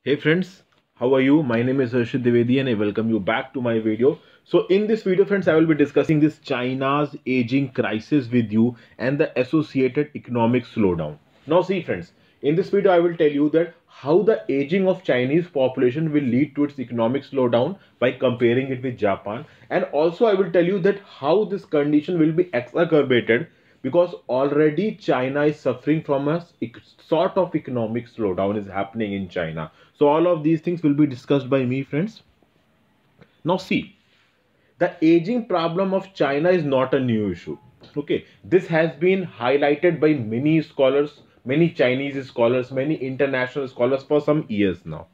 Hey friends, how are you? My name is Harshit Dwivedi and I welcome you back to my video. So in this video friends, I will be discussing this China's aging crisis with you and the associated economic slowdown. Now see friends, in this video I will tell you that how the aging of Chinese population will lead to its economic slowdown by comparing it with Japan, and also I will tell you that how this condition will be exacerbated because already China is suffering from a sort of economic slowdown is happening in China. So all of these things will be discussed by me friends. Now see, the aging problem of China is not a new issue. Okay, this has been highlighted by many scholars, many Chinese scholars, many international scholars for some years now.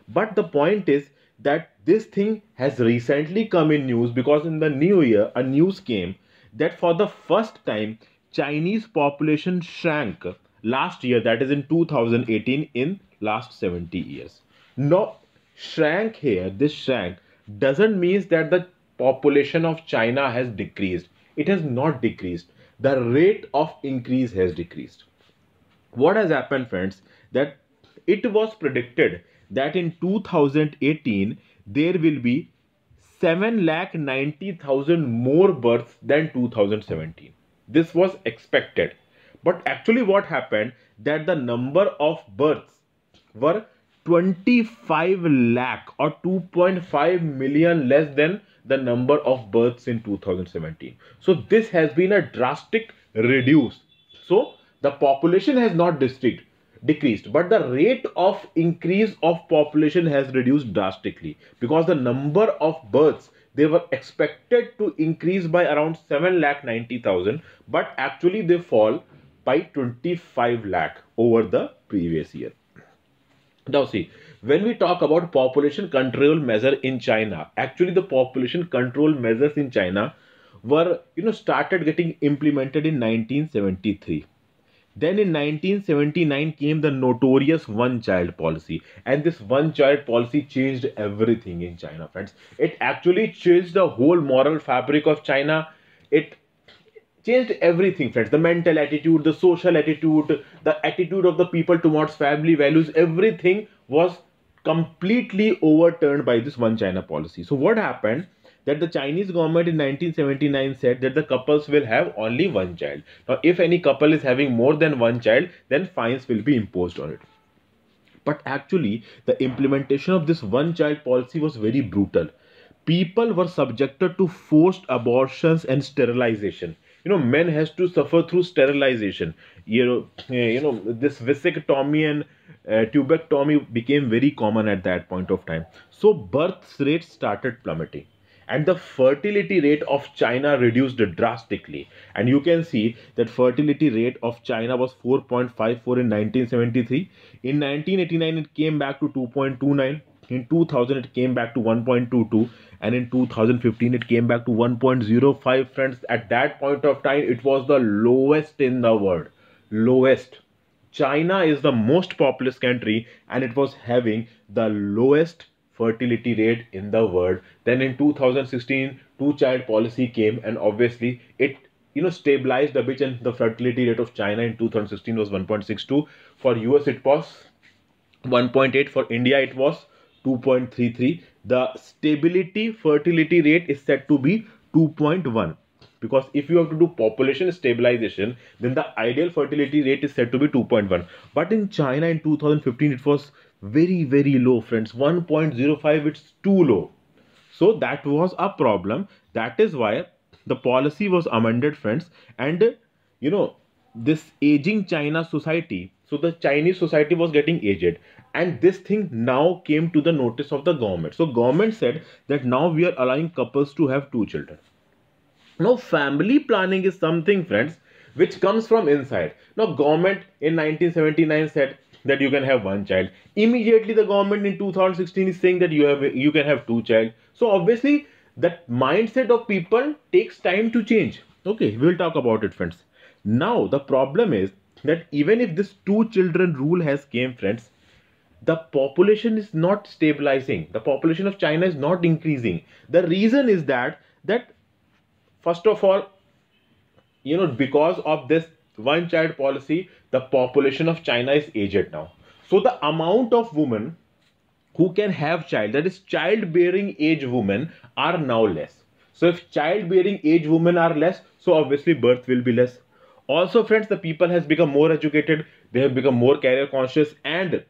But the point is that this thing has recently come in news because in the new year, a news came that for the first time, Chinese population shrank last year, that is in 2018, in last 70 years. No, shrank here, this shrank doesn't mean that the population of China has decreased. It has not decreased. The rate of increase has decreased. What has happened friends, that it was predicted that in 2018 there will be 7,90,000 more births than 2017. This was expected, but actually what happened, that the number of births were 25 lakh or 2.5 million less than the number of births in 2017. So this has been a drastic reduce. So the population has not decreased, but the rate of increase of population has reduced drastically because the number of births, they were expected to increase by around 7,90,000, but actually they fall by 25 lakh over the previous year. Now see, when we talk about population control measure in China, actually the population control measures in China were started getting implemented in 1973. Then in 1979 came the notorious one child policy, and this one child policy changed everything in China friends. It actually changed the whole moral fabric of China. It changed everything friends, the mental attitude, the social attitude, the attitude of the people towards family values, everything was completely overturned by this one China policy. So what happened, that the Chinese government in 1979 said that the couples will have only one child. Now if any couple is having more than one child, then fines will be imposed on it. But actually, the implementation of this one child policy was very brutal. People were subjected to forced abortions and sterilization. Men has to suffer through sterilization. This vasectomy and tubectomy became very common at that point of time. So birth rates started plummeting, and the fertility rate of China reduced drastically. And you can see that fertility rate of China was 4.54 in 1973. In 1989 it came back to 2.29. In 2000 it came back to 1.22, and in 2015 it came back to 1.05 friends. At that point of time it was the lowest in the world. Lowest. China is the most populous country and it was having the lowest fertility rate in the world. Then in 2016 two child policy came, and obviously it stabilized a bit, and the fertility rate of China in 2016 was 1.62. For US it was 1.8. For India it was 2.33. The stability fertility rate is set to be 2.1, because if you have to do population stabilization, then the ideal fertility rate is set to be 2.1. But in China in 2015 it was very low friends, 1.05. It's too low. So that was a problem. That is why the policy was amended friends. And you know this aging China society, so the Chinese society was getting aged, and this thing now came to the notice of the government. So government said that now we are allowing couples to have two children. Now family planning is something friends which comes from inside. Now government in 1979 said that you can have one child. Immediately the government in 2016 is saying that you can have two child. So obviously that mindset of people takes time to change. Okay, we'll talk about it friends. Now the problem is that even if this two children rule has came friends, the population is not stabilizing. The population of China is not increasing. The reason is that first of all, because of this one child policy, the population of China is aged now. So the amount of women who can have child, that is childbearing age women, are now less. So if childbearing age women are less, so obviously birth will be less. Also friends, the people has become more educated, they have become more career conscious, and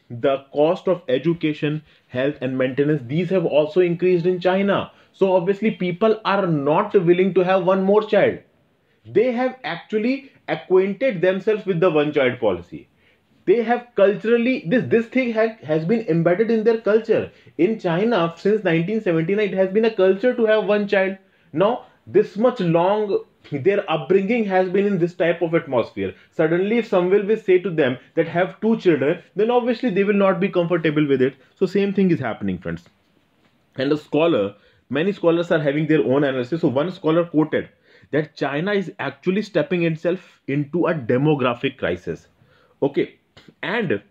the cost of education, health and maintenance, these have also increased in China. So obviously people are not willing to have one more child. They have actually acquainted themselves with the one child policy. They have culturally, this thing has been embedded in their culture. In China since 1979 it has been a culture to have one child. Now this much long their upbringing has been in this type of atmosphere. Suddenly if someone will say to them that have two children, then obviously they will not be comfortable with it. So same thing is happening friends. And a scholar, many scholars are having their own analysis. So one scholar quoted that China is actually stepping itself into a demographic crisis. Okay, and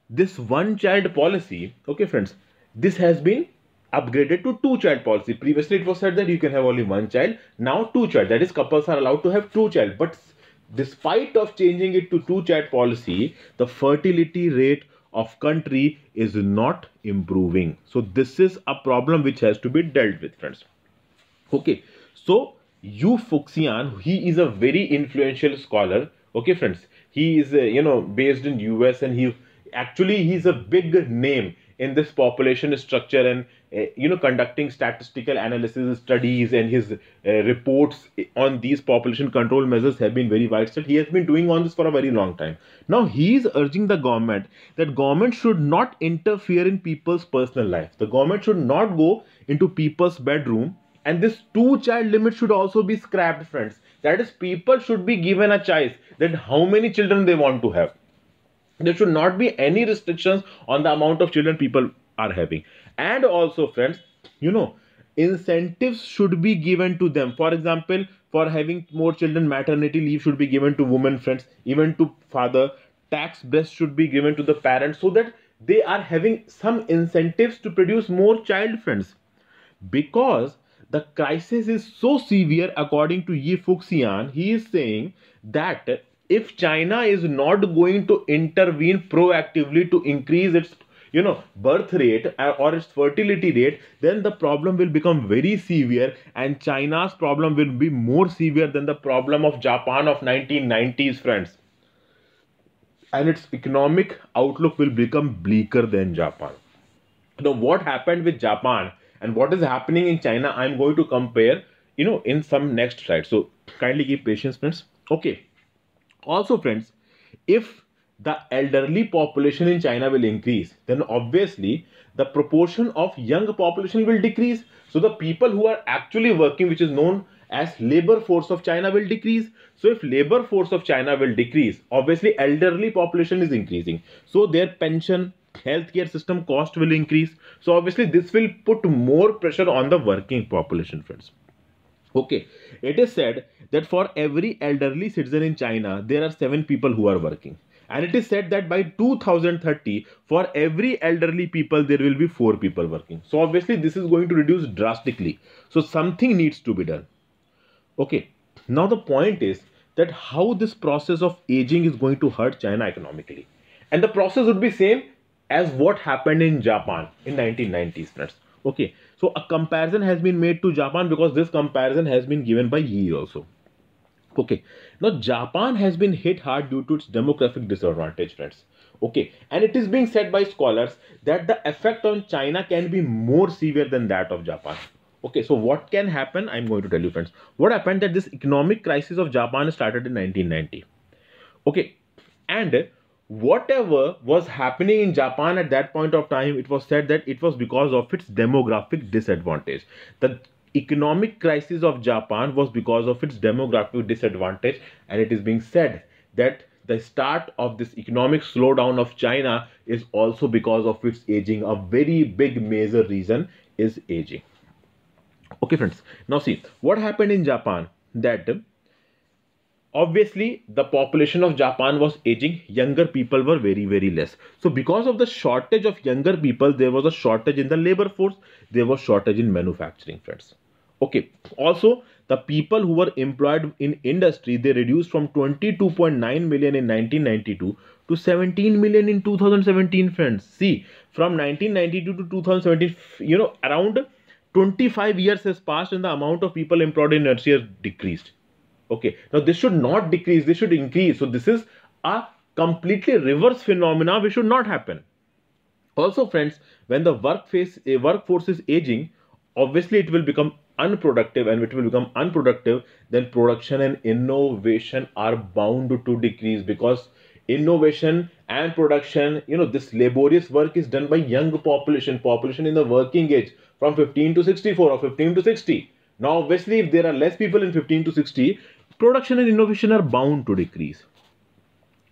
this one child policy, okay friends, this has been upgraded to two child policy. Previously it was said that you can have only one child, now two child, that is couples are allowed to have two child. But despite of changing it to two child policy, the fertility rate of country is not improving. So this is a problem which has to be dealt with friends. Okay, so Yu Fuxian, he is a very influential scholar. Okay, friends, he is based in US, and he's a big name in this population structure, and conducting statistical analysis studies, and his reports on these population control measures have been very widespread. He has been doing on this for a very long time. Now he is urging the government that government should not interfere in people's personal life. The government should not go into people's bedroom, and this two child limit should also be scrapped friends. That is, people should be given a choice that how many children they want to have. There should not be any restrictions on the amount of children people are having. And also friends, incentives should be given to them. For example, for having more children, maternity leave should be given to women friends, even to father. Tax breast should be given to the parents, so that they are having some incentives to produce more child friends. Because the crisis is so severe, according to Yi Fuxian, he is saying that if China is not going to intervene proactively to increase its birth rate or its fertility rate, then the problem will become very severe, and China's problem will be more severe than the problem of Japan of 1990s friends, and its economic outlook will become bleaker than Japan. Now what happened with Japan and what is happening in China, I'm going to compare in some next slide, so kindly keep patience friends. Okay, also friends, if the elderly population in China will increase, then obviously the proportion of young population will decrease. So the people who are actually working, which is known as labor force of China, will decrease. So if labor force of China will decrease, obviously elderly population is increasing, so their pension, healthcare system cost will increase. So obviously this will put more pressure on the working population friends. Okay, it is said that for every elderly citizen in China, there are 7 people who are working. And it is said that by 2030, for every elderly people, there will be 4 people working. So obviously this is going to reduce drastically. So something needs to be done. Okay, now the point is that how this process of aging is going to hurt China economically. And the process would be same as what happened in Japan in 1990s friends. Okay, so a comparison has been made to Japan because this comparison has been given by Yi also. Okay, now Japan has been hit hard due to its demographic disadvantage friends. Okay, and it is being said by scholars that the effect on China can be more severe than that of Japan. Okay, so what can happen, I'm going to tell you friends. What happened that this economic crisis of Japan started in 1990. Okay, and whatever was happening in Japan at that point of time, it was said that it was because of its demographic disadvantage. The economic crisis of Japan was because of its demographic disadvantage, and it is being said that the start of this economic slowdown of China is also because of its aging. A very big major reason is aging. Okay friends, now see what happened in Japan, that obviously the population of Japan was aging, younger people were very less. So because of the shortage of younger people, there was a shortage in the labor force, there was shortage in manufacturing friends. Okay, also the people who were employed in industry, they reduced from 22.9 million in 1992 to 17 million in 2017, friends. See, from 1992 to 2017, around 25 years has passed and the amount of people employed in nursery has decreased. Okay, now this should not decrease, this should increase. So this is a completely reverse phenomena which should not happen. Also, friends, when the workforce is aging, obviously it will become unproductive, and it will become unproductive, then production and innovation are bound to decrease, because innovation and production, this laborious work is done by young population in the working age from 15 to 64 or 15 to 60. Now, obviously, if there are less people in 15 to 60, production and innovation are bound to decrease.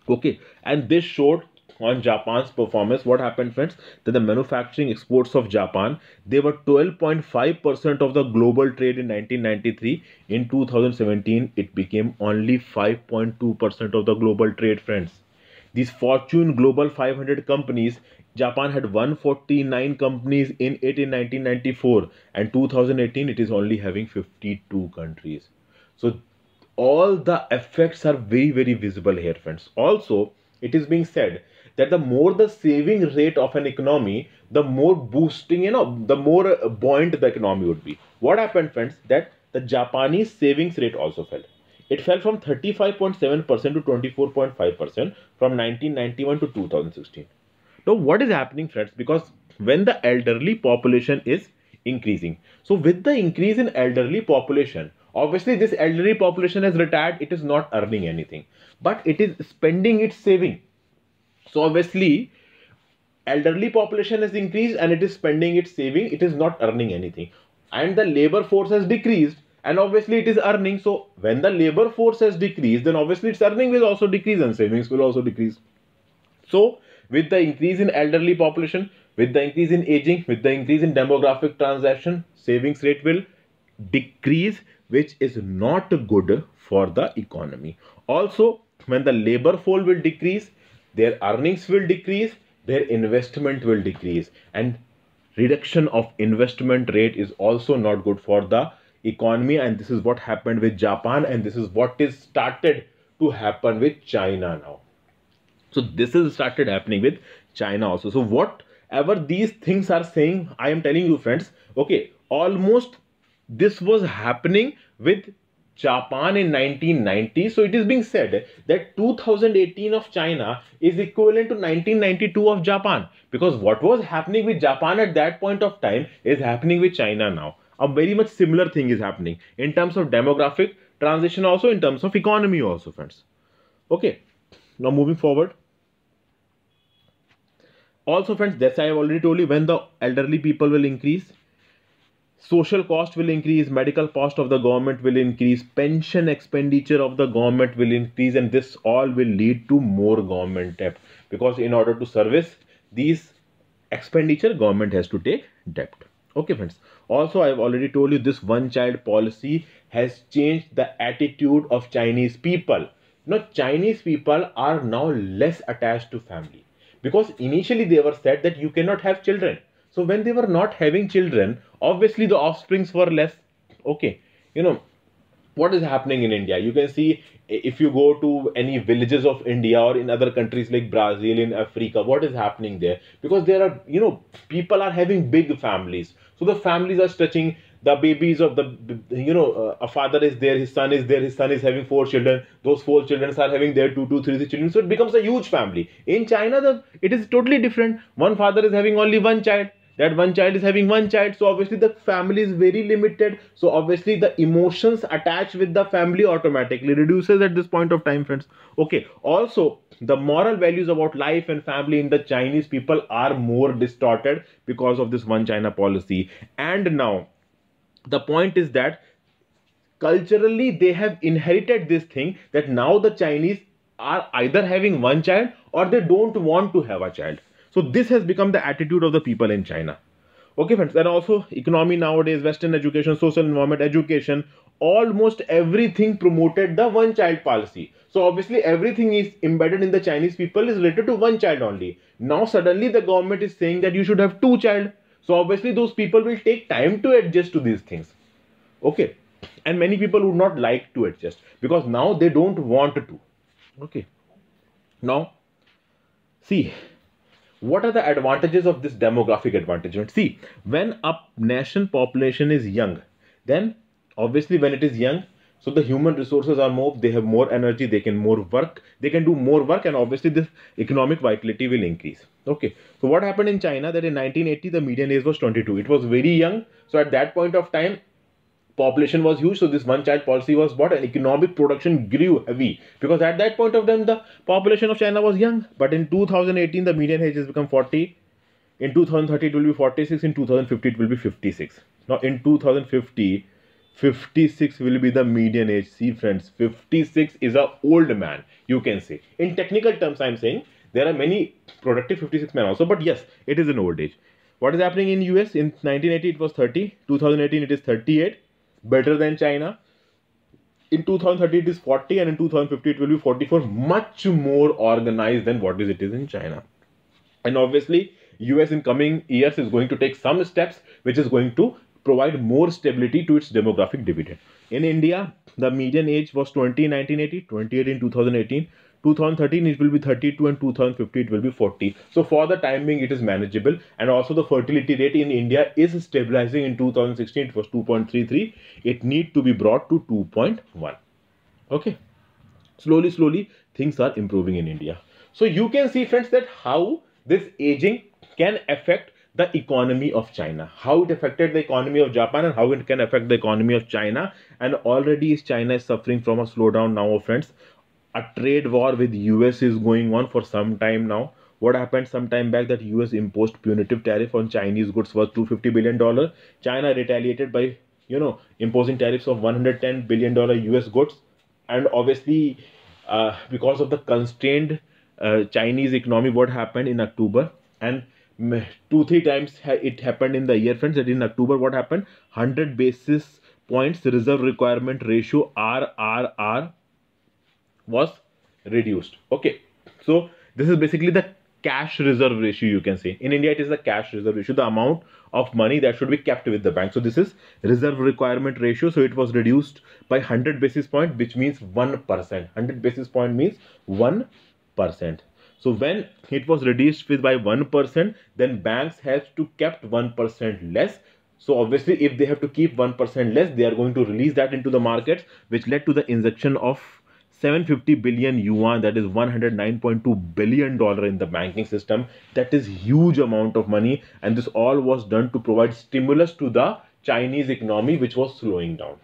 Okay, and this showed on Japan's performance. What happened, friends? That the manufacturing exports of Japan, they were 12.5% of the global trade in 1993. In 2017, it became only 5.2% of the global trade, friends. These Fortune Global 500 companies, Japan had 149 companies in it in 1994, and 2018 it is only having 52 countries. So all the effects are very visible here, friends. Also, it is being said that the more the saving rate of an economy, the more boosting, the more buoyant the economy would be. What happened, friends? That the Japanese savings rate also fell. It fell from 35.7% to 24.5% from 1991 to 2016. Now, what is happening, friends? Because when the elderly population is increasing, so with the increase in elderly population, obviously this elderly population has retired, it is not earning anything, but it is spending its saving. So obviously, elderly population has increased and it is spending its saving, it is not earning anything, and the labor force has decreased and obviously it is earning. So when the labor force has decreased, then obviously its earning will also decrease and savings will also decrease. So with the increase in elderly population, with the increase in aging, with the increase in demographic transaction, savings rate will decrease, which is not good for the economy. Also, when the labor force will decrease, their earnings will decrease, their investment will decrease, and reduction of investment rate is also not good for the economy. And this is what happened with Japan, and this is what is started to happen with China now. So this is started happening with China also. So whatever these things are saying, I am telling you, friends, okay, almost this was happening with Japan in 1990. So it is being said that 2018 of China is equivalent to 1992 of Japan, because what was happening with Japan at that point of time is happening with China now. A very much similar thing is happening in terms of demographic transition, also in terms of economy also, friends. Okay, now moving forward. Also, friends, that's I have already told you, when the elderly people will increase, social cost will increase, medical cost of the government will increase, pension expenditure of the government will increase, and this all will lead to more government debt, because in order to service these expenditure, government has to take debt. Okay, friends. Also, I have already told you, this one child policy has changed the attitude of Chinese people. Chinese people are now less attached to family, because initially they were said that you cannot have children. So when they were not having children, obviously the offsprings were less. Okay, what is happening in India? You can see, if you go to any villages of India or in other countries like Brazil, in Africa, what is happening there? Because there are, people are having big families. So the families are stretching, the babies of the, a father is there, his son is there, his son is having 4 children. Those 4 children are having their 2, 2, 3 children. So it becomes a huge family. In China, it is totally different. One father is having only one child, that one child is having one child, so obviously the family is very limited. So obviously the emotions attached with the family automatically reduces at this point of time, friends. Okay, also the moral values about life and family in the Chinese people are more distorted because of this one China policy. And now the point is that culturally they have inherited this thing, that now the Chinese are either having one child or they don't want to have a child. So this has become the attitude of the people in China. Okay, friends. And also economy nowadays, Western education, social environment, education, almost everything promoted the one child policy. So obviously everything is embedded in the Chinese people is related to one child only. Now suddenly the government is saying that you should have two child. So obviously those people will take time to adjust to these things. Okay. And many people would not like to adjust because now they don't want to. Okay. Now See, what are the advantages of this demographic advantage? See, when a nation population is young, then obviously when it is young, so the human resources are more, they have more energy, they can more work, they can do more work, and obviously this economic vitality will increase. Okay, so what happened in China, that in 1980 the median age was 22. It was very young. So at that point of time, population was huge, so this one child policy was bought and economic production grew heavy, because at that point of time the population of China was young. But in 2018 the median age has become 40, in 2030 it will be 46, in 2050 it will be 56. Now in 2050, 56 will be the median age. See friends, 56 is a old man, you can say. In technical terms I'm saying, there are many productive 56 men also, but yes, it is an old age. What is happening in US? In 1980 it was 30, 2018 it is 38, better than China. In 2030 it is 40, and in 2050 it will be 44, much more organized than what it is in China. And obviously US in coming years is going to take some steps which is going to provide more stability to its demographic dividend. In India, the median age was 20 in 1980, 28 in 2018, 2013 it will be 32, and 2050 it will be 40. So for the time being it is manageable. And also the fertility rate in India is stabilizing. In 2016 it was 2.33, it need to be brought to 2.1. okay, slowly things are improving in India. So you can see friends that how this aging can affect the economy of China, how it affected the economy of Japan, and how it can affect the economy of China. And already China is suffering from a slowdown now, friends. A trade war with US is going on for some time now. What happened some time back, that US imposed punitive tariff on Chinese goods worth $250 billion. China retaliated by, imposing tariffs of $110 billion US goods. And obviously, because of the constrained Chinese economy, what happened in October, and 2-3 times it happened in the year, friends, that in October what happened, 100 basis points reserve requirement ratio RRR was reduced. Okay, so this is basically the cash reserve ratio, you can say. In India it is the cash reserve ratio, the amount of money that should be kept with the bank. So this is reserve requirement ratio. So it was reduced by 100 basis point, which means 1%. 100 basis point means 1%. So when it was reduced with by 1%, then banks have to kept 1% less. So obviously if they have to keep 1% less, they are going to release that into the markets, which led to the injection of 750 billion yuan, that is $109.2 billion in the banking system. That is huge amount of money, and this all was done to provide stimulus to the Chinese economy, which was slowing down.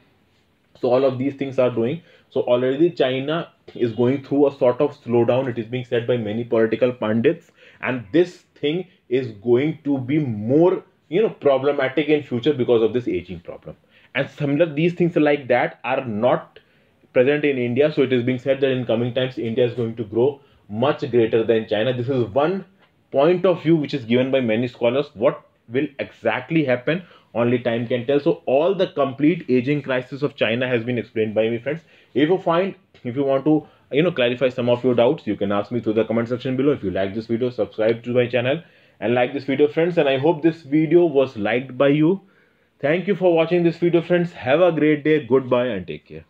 So all of these things are doing. So already China is going through a sort of slowdown, it is being said by many political pundits, and this thing is going to be more problematic in future because of this aging problem. And similar, these things like that are not present in India. So it is being said that in coming times India is going to grow much greater than China. This is one point of view which is given by many scholars. What will exactly happen, only time can tell. So all the complete aging crisis of China has been explained by me, friends. If you want to clarify some of your doubts, you can ask me through the comment section below. If you like this video, subscribe to my channel and like this video, friends. And I hope this video was liked by you. Thank you for watching this video, friends. Have a great day. Goodbye and take care.